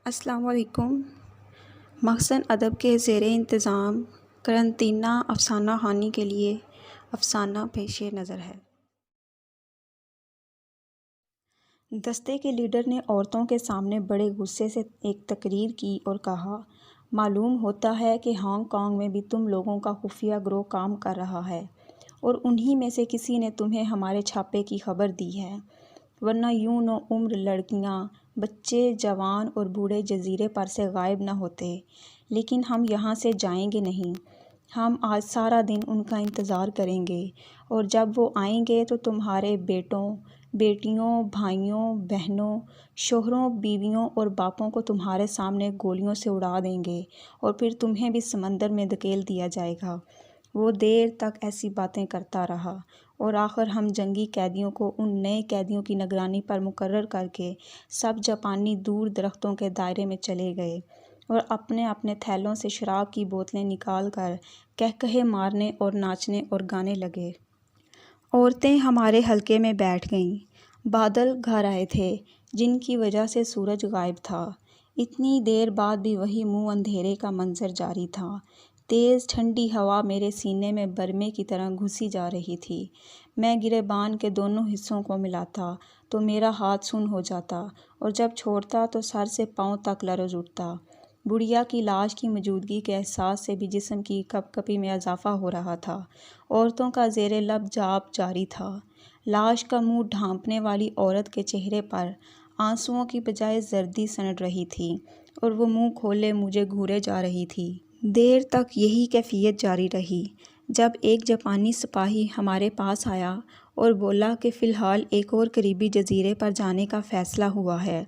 السلام علیکم۔ محسن ادب کے زیر انتظام قرنطینہ افسانہ خوانی کے لیے افسانہ پیش نظر ہے۔ دستے کے لیڈر نے عورتوں کے سامنے بڑے غصے سے ایک تقریر کی اور کہا، معلوم ہوتا ہے کہ ہانگ کانگ میں بھی تم لوگوں کا خفیہ گروہ کام کر رہا ہے اور انہی میں سے کسی نے تمہیں ہمارے چھاپے کی خبر دی ہے، ورنہ یوں نو عمر لڑکیاں، بچے، جوان اور بوڑھے جزیرے پر سے غائب نہ ہوتے۔ لیکن ہم یہاں سے جائیں گے نہیں۔ ہم آج سارا دن ان کا انتظار کریں گے اور جب وہ آئیں گے تو تمہارے بیٹوں، بیٹیوں، بھائیوں، بہنوں، شوہروں، بیویوں اور باپوں کو تمہارے سامنے گولیوں سے اڑا دیں گے اور پھر تمہیں بھی سمندر میں دھکیل دیا جائے گا۔ وہ دیر تک ایسی باتیں کرتا رہا اور آخر ہم جنگی قیدیوں کو ان نئے قیدیوں کی نگرانی پر مقرر کر کے سب جاپانی دور درختوں کے دائرے میں چلے گئے اور اپنے اپنے تھیلوں سے شراب کی بوتلیں نکال کر قہقہے مارنے اور ناچنے اور گانے لگے۔ عورتیں ہمارے حلقے میں بیٹھ گئیں۔ بادل گھر آئے تھے جن کی وجہ سے سورج غائب تھا۔ اتنی دیر بعد بھی وہی منہ اندھیرے کا منظر جاری تھا۔ تیز ٹھنڈی ہوا میرے سینے میں برمے کی طرح گھسی جا رہی تھی۔ میں گریبان کے دونوں حصوں کو ملاتا تو میرا ہاتھ سن ہو جاتا اور جب چھوڑتا تو سر سے پاؤں تک لرز اٹھتا۔ بڑھیا کی لاش کی موجودگی کے احساس سے بھی جسم کی کپ کپی میں اضافہ ہو رہا تھا۔ عورتوں کا زیر لب جاپ جاری تھا۔ لاش کا منہ ڈھانپنے والی عورت کے چہرے پر آنسوؤں کی بجائے زردی سنڈ رہی تھی اور وہ منہ کھولے مجھے گھورے جا رہی تھی۔ دیر تک یہی کیفیت جاری رہی جب ایک جاپانی سپاہی ہمارے پاس آیا اور بولا کہ فی الحال ایک اور قریبی جزیرے پر جانے کا فیصلہ ہوا ہے،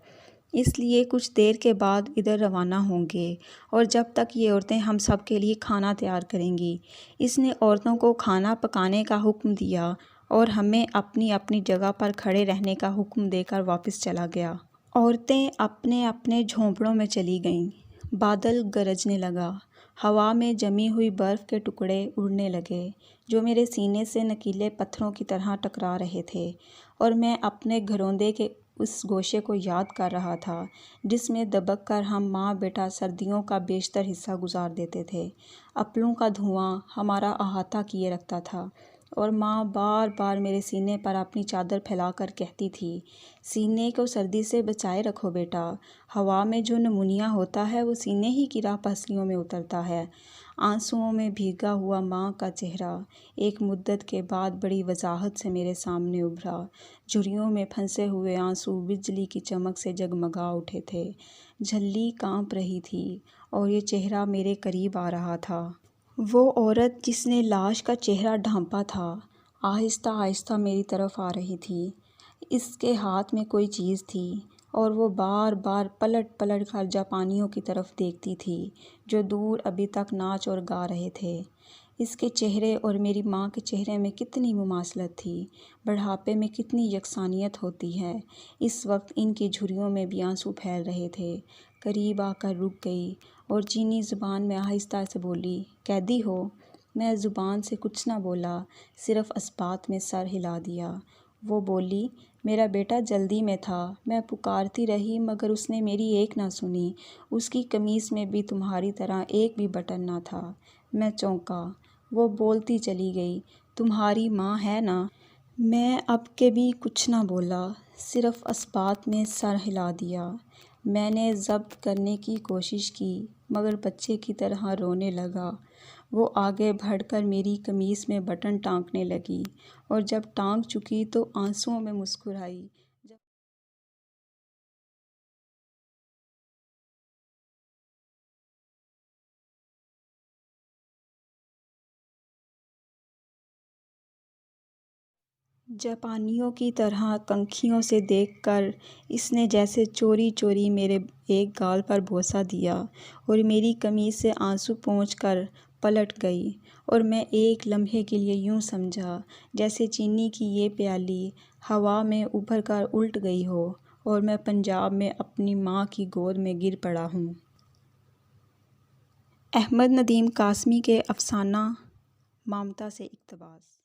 اس لیے کچھ دیر کے بعد ادھر روانہ ہوں گے اور جب تک یہ عورتیں ہم سب کے لیے کھانا تیار کریں گی۔ اس نے عورتوں کو کھانا پکانے کا حکم دیا اور ہمیں اپنی اپنی جگہ پر کھڑے رہنے کا حکم دے کر واپس چلا گیا۔ عورتیں اپنے اپنے جھونپڑوں میں چلی گئیں۔ بادل گرجنے لگا۔ ہوا میں جمی ہوئی برف کے ٹکڑے اڑنے لگے جو میرے سینے سے نکیلے پتھروں کی طرح ٹکرا رہے تھے اور میں اپنے گھروندے کے اس گوشے کو یاد کر رہا تھا جس میں دبک کر ہم ماں بیٹا سردیوں کا بیشتر حصہ گزار دیتے تھے۔ اپلوں کا دھواں ہمارا احاطہ کیے رکھتا تھا اور ماں بار بار میرے سینے پر اپنی چادر پھیلا کر کہتی تھی، سینے کو سردی سے بچائے رکھو بیٹا، ہوا میں جو نمونیا ہوتا ہے وہ سینے ہی کی راہ پسلیوں میں اترتا ہے۔ آنسوؤں میں بھیگا ہوا ماں کا چہرہ ایک مدت کے بعد بڑی وضاحت سے میرے سامنے ابھرا۔ جھریوں میں پھنسے ہوئے آنسو بجلی کی چمک سے جگمگا اٹھے تھے۔ جھلی کانپ رہی تھی اور یہ چہرہ میرے قریب آ رہا تھا۔ وہ عورت جس نے لاش کا چہرہ ڈھانپا تھا آہستہ آہستہ میری طرف آ رہی تھی۔ اس کے ہاتھ میں کوئی چیز تھی اور وہ بار بار پلٹ پلٹ کر جاپانیوں کی طرف دیکھتی تھی جو دور ابھی تک ناچ اور گا رہے تھے۔ اس کے چہرے اور میری ماں کے چہرے میں کتنی مماثلت تھی، بڑھاپے میں کتنی یکسانیت ہوتی ہے۔ اس وقت ان کی جھریوں میں بھی آنسو پھیل رہے تھے۔ قریب آ کر رک گئی اور چینی زبان میں آہستہ سے بولی، قیدی ہو؟ میں زبان سے کچھ نہ بولا، صرف اسبات میں سر ہلا دیا۔ وہ بولی، میرا بیٹا جلدی میں تھا، میں پکارتی رہی مگر اس نے میری ایک نہ سنی، اس کی قمیص میں بھی تمہاری طرح ایک بھی بٹن نہ تھا۔ میں چونکا۔ وہ بولتی چلی گئی، تمہاری ماں ہے نا؟ میں اب کے بھی کچھ نہ بولا، صرف اسبات میں سر ہلا دیا۔ میں نے ضبط کرنے کی کوشش کی مگر بچے کی طرح رونے لگا۔ وہ آگے بڑھ کر میری قمیص میں بٹن ٹانکنے لگی اور جب ٹانک چکی تو آنسوؤں میں مسکرائی۔ جاپانیوں کی طرح کنکھیوں سے دیکھ کر اس نے جیسے چوری چوری میرے ایک گال پر بوسہ دیا اور میری قمیص سے آنسو پونچھ کر پلٹ گئی اور میں ایک لمحے کے لیے یوں سمجھا جیسے چینی کی یہ پیالی ہوا میں ابھر کر الٹ گئی ہو اور میں پنجاب میں اپنی ماں کی گود میں گر پڑا ہوں۔ احمد ندیم قاسمی کے افسانہ مامتا سے اقتباس۔